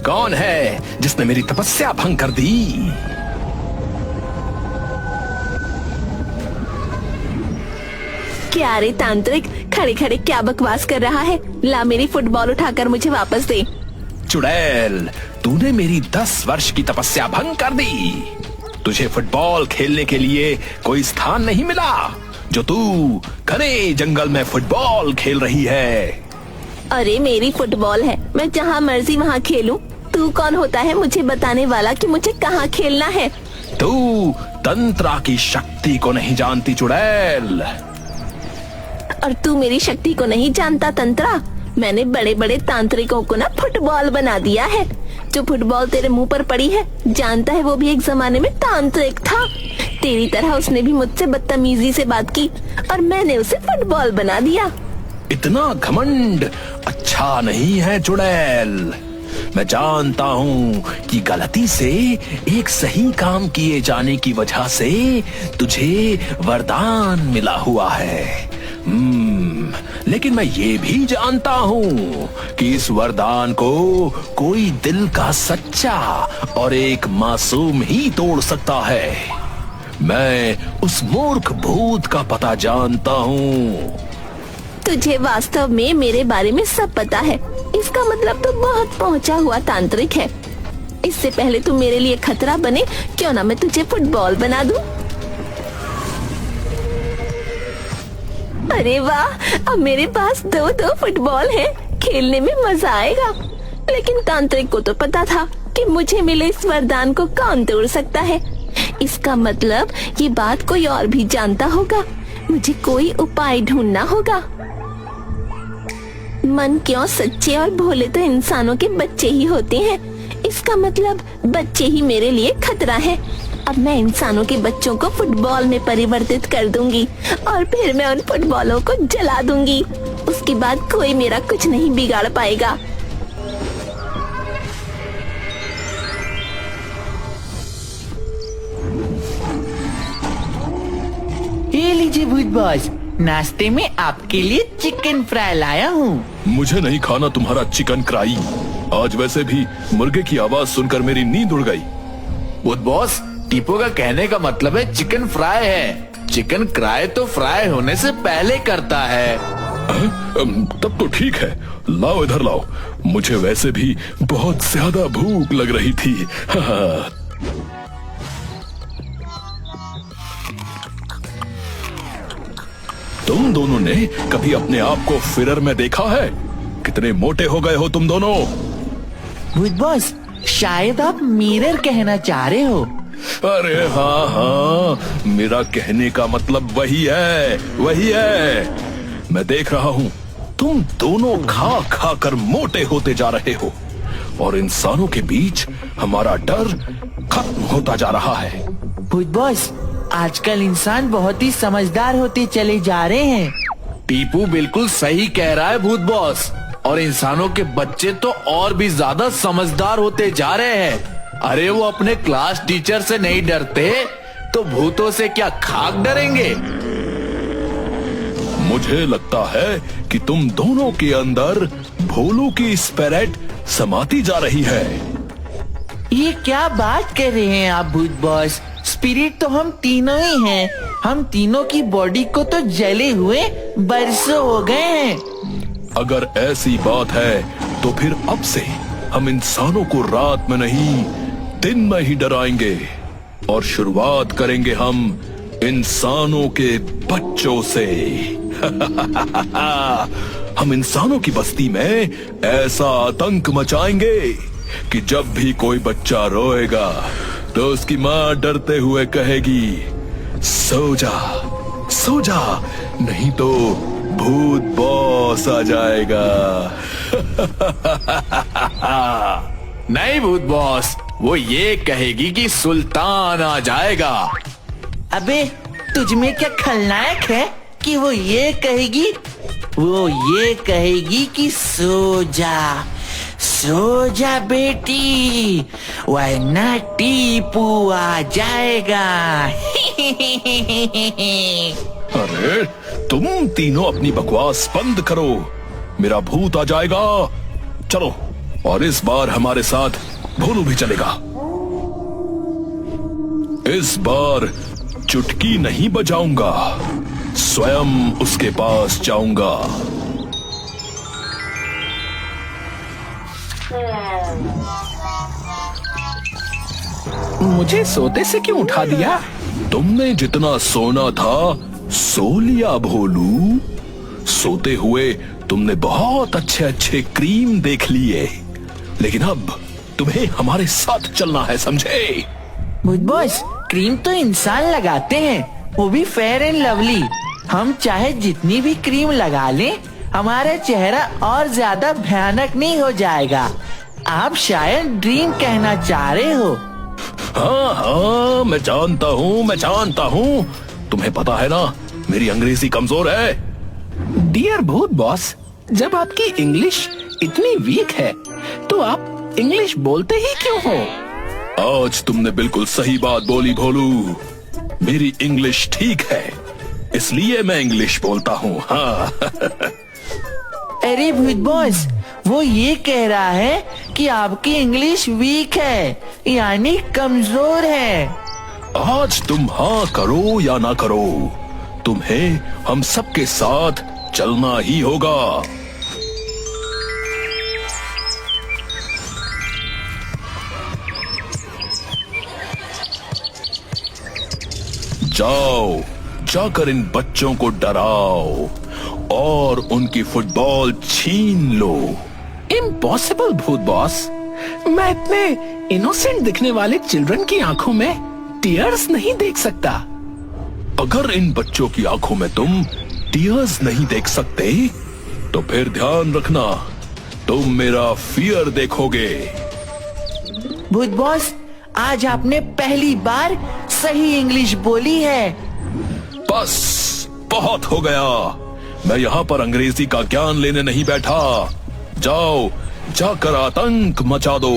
कौन है जिसने मेरी तपस्या भंग कर दी? क्या रे तांत्रिक, खड़े खड़े क्या बकवास कर रहा है? ला मेरी फुटबॉल उठाकर मुझे वापस दे। चुड़ैल, तूने मेरी 10 वर्ष की तपस्या भंग कर दी। तुझे फुटबॉल खेलने के लिए कोई स्थान नहीं मिला, जो तू घने जंगल में फुटबॉल खेल रही है। अरे मेरी फुटबॉल है, मैं जहाँ मर्जी वहाँ खेलूं। तू कौन होता है मुझे बताने वाला कि मुझे कहाँ खेलना है? तू तंत्रा की शक्ति को नहीं जानती चुड़ैल। और तू मेरी शक्ति को नहीं जानता तंत्रा। मैंने बड़े बड़े तांत्रिकों को ना फुटबॉल बना दिया है। जो फुटबॉल तेरे मुंह पर पड़ी है, जानता है वो भी एक जमाने में तांत्रिक था। तेरी तरह उसने भी मुझसे बदतमीजी से बात की और मैंने उसे फुटबॉल बना दिया। इतना घमंड अच्छा नहीं है चुड़ैल। मैं जानता हूँ कि गलती से एक सही काम किए जाने की वजह से तुझे वरदान मिला हुआ है। लेकिन मैं ये भी जानता हूँ कि इस वरदान को कोई दिल का सच्चा और एक मासूम ही तोड़ सकता है। मैं उस मूर्ख भूत का पता जानता हूँ। तुझे वास्तव में मेरे बारे में सब पता है। इसका मतलब तो बहुत पहुंचा हुआ तांत्रिक है। इससे पहले तू मेरे लिए खतरा बने, क्यों ना मैं तुझे फुटबॉल बना दूं? अरे वाह, अब मेरे पास 2-2 फुटबॉल है। खेलने में मजा आएगा। लेकिन तांत्रिक को तो पता था कि मुझे मिले इस वरदान को कौन तोड़ सकता है। इसका मतलब ये बात कोई और भी जानता होगा। मुझे कोई उपाय ढूंढना होगा। मन क्यों, सच्चे और भोले तो इंसानों के बच्चे ही होते हैं। इसका मतलब बच्चे ही मेरे लिए खतरा है। अब मैं इंसानों के बच्चों को फुटबॉल में परिवर्तित कर दूंगी और फिर मैं उन फुटबॉलों को जला दूंगी। उसके बाद कोई मेरा कुछ नहीं बिगाड़ पाएगा। ये लीजिए भूत बॉस, नाश्ते में आपके लिए चिकन फ्राई लाया हूँ। मुझे नहीं खाना तुम्हारा चिकन क्राई। आज वैसे भी मुर्गे की आवाज सुनकर मेरी नींद उड़ गई। भूत बॉस, टीपो का कहने का मतलब है चिकन फ्राई है। चिकन क्राई तो फ्राई होने से पहले करता है। तब तो ठीक है, लाओ इधर लाओ। मुझे वैसे भी बहुत ज्यादा भूख लग रही थी। तुम दोनों ने कभी अपने आप को मिरर में देखा है? कितने मोटे हो गए हो तुम दोनों। भूत बॉस, शायद आप मिरर कहना चाह रहे हो। अरे हाँ हाँ, मेरा कहने का मतलब वही है। मैं देख रहा हूँ तुम दोनों खा खा कर मोटे होते जा रहे हो और इंसानों के बीच हमारा डर खत्म होता जा रहा है। भूत बॉस, आजकल इंसान बहुत ही समझदार होते चले जा रहे हैं। टीपू बिल्कुल सही कह रहा है भूत बॉस। और इंसानों के बच्चे तो और भी ज्यादा समझदार होते जा रहे हैं। अरे वो अपने क्लास टीचर से नहीं डरते तो भूतों से क्या खाक डरेंगे। मुझे लगता है कि तुम दोनों के अंदर भोलू की स्पिरिट समाती जा रही है। ये क्या बात कर रहे हैं आप भूत बॉस? स्पिरिट तो हम तीनों ही हैं। हम तीनों की बॉडी को तो जले हुए बरसों हो गए हैं। अगर ऐसी बात है तो फिर अब से हम इंसानों को रात में नहीं दिन में ही डराएंगे और शुरुआत करेंगे हम इंसानों के बच्चों से। हम इंसानों की बस्ती में ऐसा आतंक मचाएंगे कि जब भी कोई बच्चा रोएगा तो उसकी माँ डरते हुए कहेगी, सो जा, नहीं तो भूत बॉस आ जाएगा। नहीं भूत बॉस, वो ये कहेगी कि सुल्तान आ जाएगा। अबे तुझ में क्या खलनायक है कि वो ये कहेगी? वो ये कहेगी कि सो जा बेटी, वरना टीपू आ जाएगा। अरे तुम तीनों अपनी बकवास बंद करो, मेरा भूत आ जाएगा। चलो और इस बार हमारे साथ भोलू भी चलेगा। इस बार चुटकी नहीं बजाऊंगा, स्वयं उसके पास जाऊंगा। मुझे सोते से क्यों उठा दिया? तुमने जितना सोना था सो लिया भोलू। सोते हुए तुमने बहुत अच्छे अच्छे क्रीम देख लिए, लेकिन अब तुम्हें हमारे साथ चलना है, समझे? भूत बॉस, क्रीम तो इंसान लगाते हैं, वो भी फेयर एंड लवली। हम चाहे जितनी भी क्रीम लगा लें, हमारा चेहरा और ज्यादा भयानक नहीं हो जाएगा। आप शायद ड्रीम कहना चाह रहे हो। हाँ हाँ, मैं जानता हूँ। तुम्हें पता है ना, मेरी अंग्रेजी कमजोर है। डियर भूत बॉस, जब आपकी इंग्लिश इतनी वीक है तो आप इंग्लिश बोलते ही क्यों हो? आज तुमने बिल्कुल सही बात बोली भोलू। मेरी इंग्लिश ठीक है, इसलिए मैं इंग्लिश बोलता हूँ। हाँ। अरे भूत बॉस, वो ये कह रहा है कि आपकी इंग्लिश वीक है, यानी कमजोर है। आज तुम हाँ करो या ना करो, तुम्हें हम सबके साथ चलना ही होगा। जाओ, जाकर इन बच्चों को डराओ और उनकी फुटबॉल छीन लो। इम्पॉसिबल भूत बॉस, मैं इतने इनोसेंट दिखने वाले चिल्ड्रन की आंखों में टीयर्स नहीं देख सकता। अगर इन बच्चों की आंखों में तुम टीयर्स नहीं देख सकते, तो फिर ध्यान रखना, तुम मेरा फियर देखोगे। भूत बॉस, आज आपने पहली बार सही इंग्लिश बोली है। बस बहुत हो गया, मैं यहाँ पर अंग्रेजी का ज्ञान लेने नहीं बैठा। जाओ, जाकर आतंक मचा दो।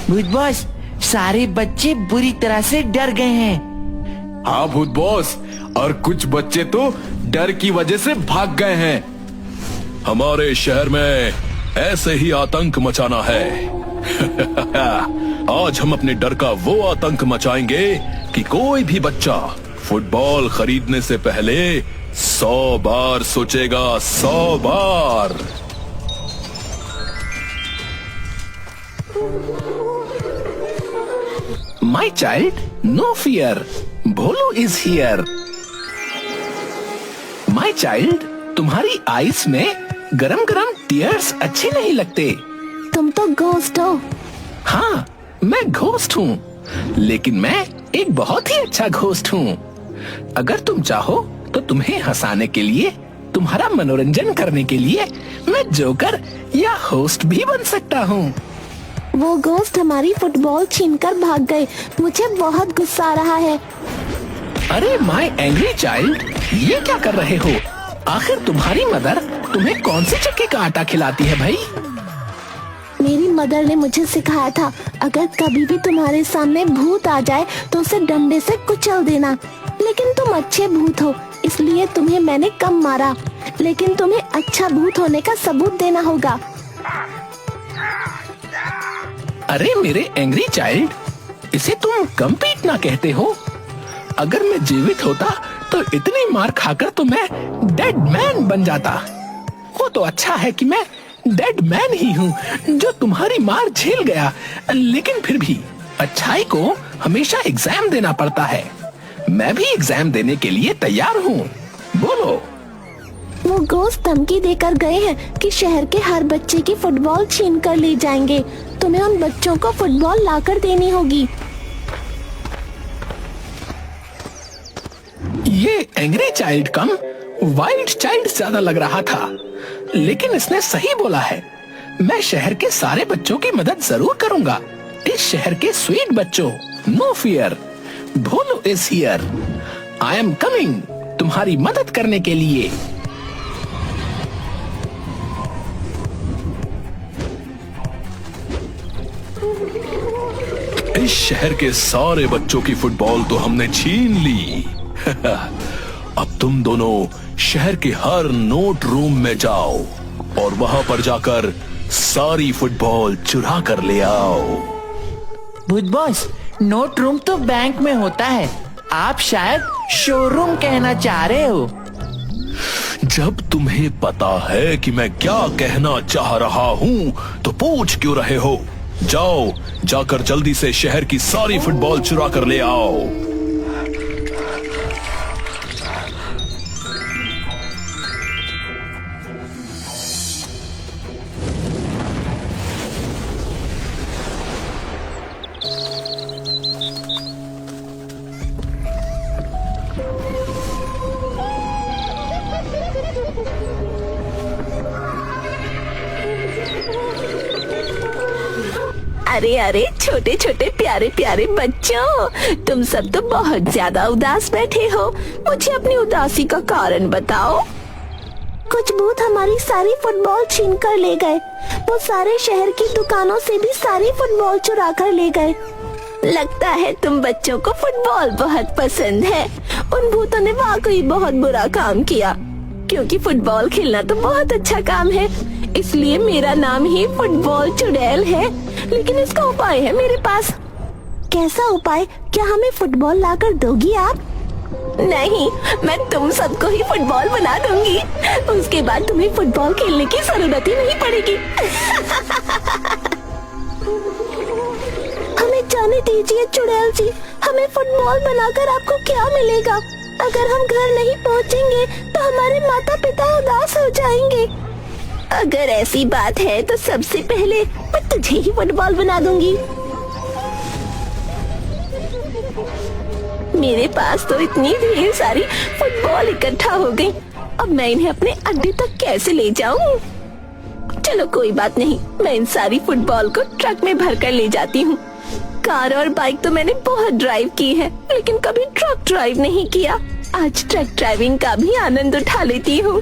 भूत बॉस, सारे बच्चे बुरी तरह से डर गए हैं। हाँ भूत बॉस, और कुछ बच्चे तो डर की वजह से भाग गए हैं। हमारे शहर में ऐसे ही आतंक मचाना है। आज हम अपने डर का वो आतंक मचाएंगे कि कोई भी बच्चा फुटबॉल खरीदने से पहले 100 बार सोचेगा, 100 बार। My child, no fear, Bholu is here. My child, तुम्हारी आईज में गरम गरम टीयर्स अच्छे नहीं लगते। तुम तो घोस्ट हो। हाँ, मैं घोस्ट हूँ, लेकिन मैं एक बहुत ही अच्छा घोस्ट हूँ। अगर तुम चाहो तो तुम्हें हंसाने के लिए, तुम्हारा मनोरंजन करने के लिए मैं जोकर या होस्ट भी बन सकता हूँ। वो घोस्ट हमारी फुटबॉल छीनकर भाग गए, मुझे बहुत गुस्सा आ रहा है। अरे माय एंग्री चाइल्ड, ये क्या कर रहे हो? आखिर तुम्हारी मदर तुम्हें कौन से चक्के का आटा खिलाती है भाई? मेरी मदर ने मुझे सिखाया था, अगर कभी भी तुम्हारे सामने भूत आ जाए तो उसे डंडे से कुचल देना। लेकिन तुम अच्छे भूत हो, इसलिए तुम्हें मैंने कम मारा। लेकिन तुम्हें अच्छा भूत होने का सबूत देना होगा। अरे मेरे एंग्री चाइल्ड, इसे तुम कम पीटना कहते हो? अगर मैं जीवित होता तो इतनी मार खाकर तो मैं डेड मैन बन जाता। वो तो अच्छा है कि मैं डेड मैन ही हूँ जो तुम्हारी मार झेल गया। लेकिन फिर भी अच्छाई को हमेशा एग्जाम देना पड़ता है। मैं भी एग्जाम देने के लिए तैयार हूँ। बोलो। वो घोस्ट धमकी देकर गए हैं कि शहर के हर बच्चे की फुटबॉल छीन कर ले जाएंगे। तुम्हें उन बच्चों को फुटबॉल लाकर देनी होगी। ये एंग्री चाइल्ड कम वाइल्ड चाइल्ड ज्यादा लग रहा था, लेकिन इसने सही बोला है। मैं शहर के सारे बच्चों की मदद जरूर करूंगा। इस शहर के स्वीट बच्चों, no fear, Bholu is here. I am coming तुम्हारी मदद करने के लिए। इस इस शहर के सारे बच्चों की फुटबॉल तो हमने छीन ली। अब तुम दोनों शहर के हर नोट रूम में जाओ और वहां पर जाकर सारी फुटबॉल चुरा कर ले आओ। भूत बॉस, नोट रूम तो बैंक में होता है, आप शायद शोरूम कहना चाह रहे हो। जब तुम्हें पता है कि मैं क्या कहना चाह रहा हूँ तो पूछ क्यों रहे हो? जाओ, जाकर जल्दी से शहर की सारी फुटबॉल चुरा कर ले आओ। अरे अरे छोटे छोटे प्यारे प्यारे बच्चों, तुम सब तो बहुत ज्यादा उदास बैठे हो। मुझे अपनी उदासी का कारण बताओ। कुछ भूत हमारी सारी फुटबॉल छीन कर ले गए। वो सारे शहर की दुकानों से भी सारी फुटबॉल चुरा कर ले गए। लगता है तुम बच्चों को फुटबॉल बहुत पसंद है। उन भूतों ने वाकई बहुत बुरा काम किया, क्योंकि फुटबॉल खेलना तो बहुत अच्छा काम है, इसलिए मेरा नाम ही फुटबॉल चुड़ैल है। लेकिन इसका उपाय है मेरे पास। कैसा उपाय? क्या हमें फुटबॉल लाकर दोगी आप? नहीं, मैं तुम सबको ही फुटबॉल बना दूंगी। उसके बाद तुम्हें फुटबॉल खेलने की जरूरत ही नहीं पड़ेगी। हमें जाने दीजिए चुड़ैल जी, हमें फुटबॉल बनाकर आपको क्या मिलेगा? अगर हम घर नहीं पहुंचेंगे तो हमारे माता पिता उदास हो जाएंगे। अगर ऐसी बात है तो सबसे पहले मैं तुझे ही फुटबॉल बना दूंगी। मेरे पास तो इतनी ढेर सारी फुटबॉल इकट्ठा हो गई, अब मैं इन्हें अपने अड्डे तक कैसे ले जाऊं? चलो कोई बात नहीं, मैं इन सारी फुटबॉल को ट्रक में भरकर ले जाती हूँ। कार और बाइक तो मैंने बहुत ड्राइव की है, लेकिन कभी ट्रक ड्राइव नहीं किया। आज ट्रक ड्राइविंग का भी आनंद उठा लेती हूँ।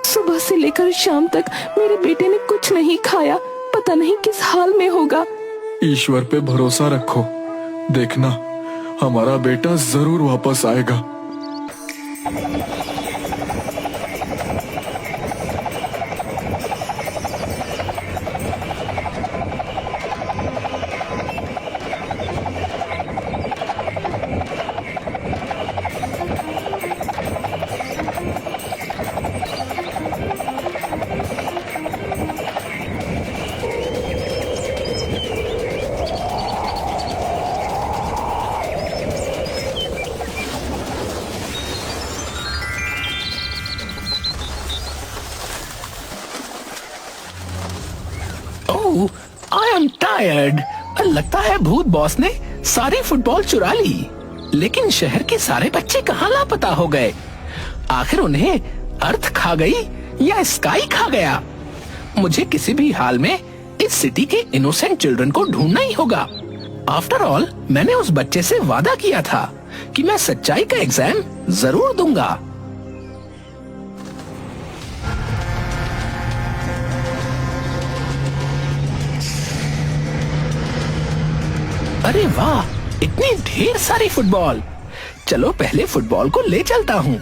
सुबह से लेकर शाम तक मेरे बेटे ने कुछ नहीं खाया, पता नहीं किस हाल में होगा। ईश्वर पे भरोसा रखो, देखना हमारा बेटा जरूर वापस आएगा। I am tired. लगता है भूत बॉस ने सारी फुटबॉल चुरा ली, लेकिन शहर के सारे बच्चे कहाँ लापता हो गए? आखिर उन्हें अर्थ खा गई या स्काई खा गया? मुझे किसी भी हाल में इस सिटी के इनोसेंट चिल्ड्रन को ढूंढना ही होगा। आफ्टर ऑल मैंने उस बच्चे से वादा किया था कि मैं सच्चाई का एग्जाम जरूर दूंगा। अरे वाह, इतनी ढेर सारी फुटबॉल। चलो पहले फुटबॉल को ले चलता हूँ,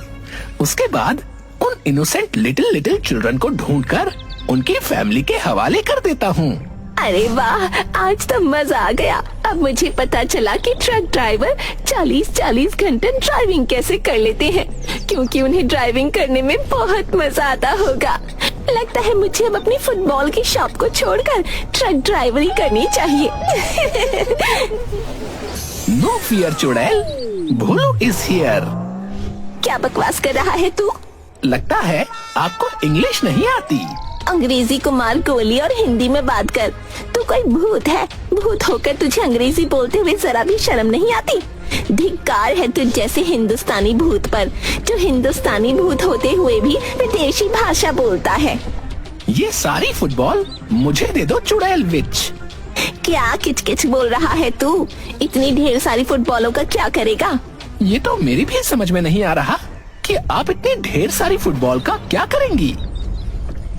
उसके बाद उन इनोसेंट लिटिल चिल्ड्रन को ढूंढकर उनकी फैमिली के हवाले कर देता हूँ। अरे वाह, आज तो मजा आ गया। अब मुझे पता चला कि ट्रक ड्राइवर 40-40 घंटे ड्राइविंग कैसे कर लेते हैं, क्योंकि उन्हें ड्राइविंग करने में बहुत मजा आता होगा। लगता है मुझे अब अपनी फुटबॉल की शॉप को छोड़कर ट्रक ड्राइवरी करनी चाहिए। नो फियर चुड़ैल, भोलू इज हियर। क्या बकवास कर रहा है तू? लगता है आपको इंग्लिश नहीं आती। अंग्रेजी को मार गोली और हिंदी में बात कर। तू कोई भूत है? भूत होकर तुझे अंग्रेजी बोलते हुए जरा भी शर्म नहीं आती? धिक्कार है तुझ जैसे हिंदुस्तानी भूत पर, जो हिंदुस्तानी भूत होते हुए भी विदेशी भाषा बोलता है। ये सारी फुटबॉल मुझे दे दो चुड़ैल विच। क्या किचकिच बोल रहा है तू? इतनी ढेर सारी फुटबॉलों का क्या करेगा? ये तो मेरी भी समझ में नहीं आ रहा कि आप इतनी ढेर सारी फुटबॉल का क्या करेंगी।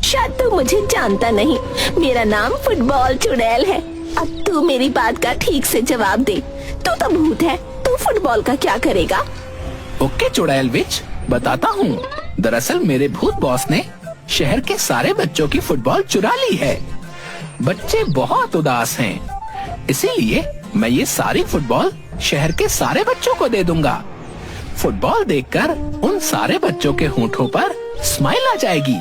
शायद तू मुझे जानता नहीं, मेरा नाम फुटबॉल चुड़ैल है। अब तू मेरी बात का ठीक से जवाब दे। तू तो भूत है, तू फुटबॉल का क्या करेगा? ओके चुड़ैल विच, बताता हूँ। दरअसल मेरे भूत बॉस ने शहर के सारे बच्चों की फुटबॉल चुरा ली है। बच्चे बहुत उदास हैं, इसीलिए मैं ये सारी फुटबॉल शहर के सारे बच्चों को दे दूंगा। फुटबॉल देखकर उन सारे बच्चों के होंठों पर स्माइल आ जाएगी।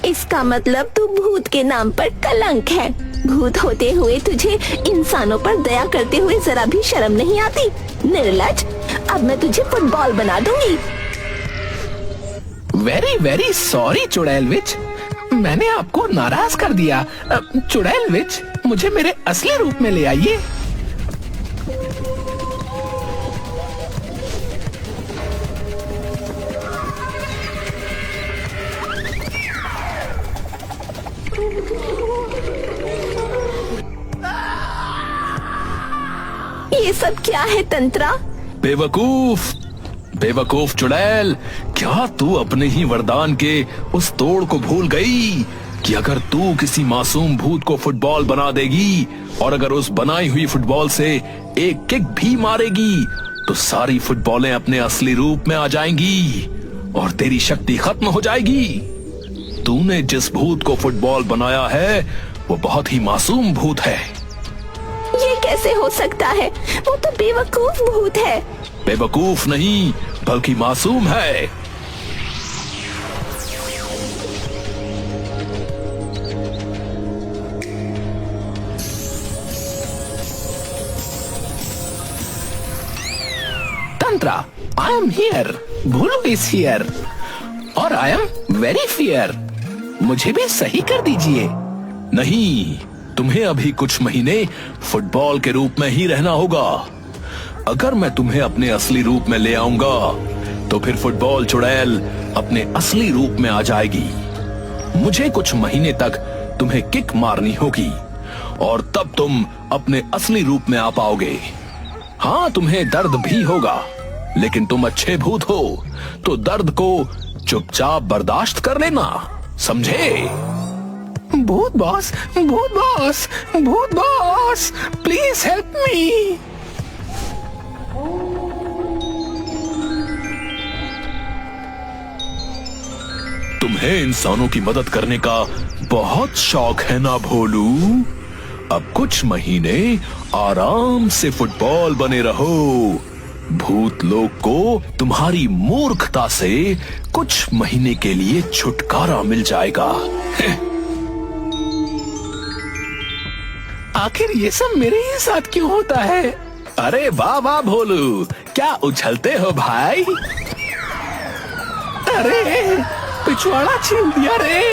इसका मतलब तू भूत के नाम पर कलंक है। भूत होते हुए तुझे इंसानों पर दया करते हुए जरा भी शर्म नहीं आती? निर्लज्ज, अब मैं तुझे फुटबॉल बना दूंगी। वेरी वेरी सॉरी चुड़ैल विच, मैंने आपको नाराज कर दिया। चुड़ैल विच, मुझे मेरे असली रूप में ले आइए। ये सब क्या है तंत्रा? बेवकूफ, बेवकूफ चुड़ैल, क्या तू अपने ही वरदान के उस तोड़ को भूल गई कि अगर तू किसी मासूम भूत को फुटबॉल बना देगी और अगर उस बनाई हुई फुटबॉल से एक किक भी मारेगी तो सारी फुटबॉलें अपने असली रूप में आ जाएंगी और तेरी शक्ति खत्म हो जाएगी। तूने जिस भूत को फुटबॉल बनाया है वो बहुत ही मासूम भूत है। ये कैसे हो सकता है? वो तो बेवकूफ भूत है। बेवकूफ नहीं बल्कि मासूम है। Tantra, I am here, Bholu is here और आई एम वेरी फियर। मुझे भी सही कर दीजिए। नहीं, तुम्हें अभी कुछ महीने फुटबॉल के रूप में ही रहना होगा। अगर मैं तुम्हें अपने असली रूप में ले आऊंगा तो फिर फुटबॉल चुड़ैल अपने असली रूप में आ जाएगी। मुझे कुछ महीने तक तुम्हें किक मारनी होगी और तब तुम अपने असली रूप में आ पाओगे। हाँ, तुम्हें दर्द भी होगा, लेकिन तुम अच्छे भूत हो तो दर्द को चुपचाप बर्दाश्त कर लेना, समझे? भूत बॉस, भूत बॉस, भूत बॉस, प्लीज हेल्प मी। तुम्हें इंसानों की मदद करने का बहुत शौक है ना भोलू? अब कुछ महीने आराम से फुटबॉल बने रहो। भूत लोग को तुम्हारी मूर्खता से कुछ महीने के लिए छुटकारा मिल जाएगा। आखिर ये सब मेरे ही साथ क्यों होता है? अरे वाह वाह भोलू, क्या उछलते हो भाई? अरे पिछवाड़ा छीन दिया रे।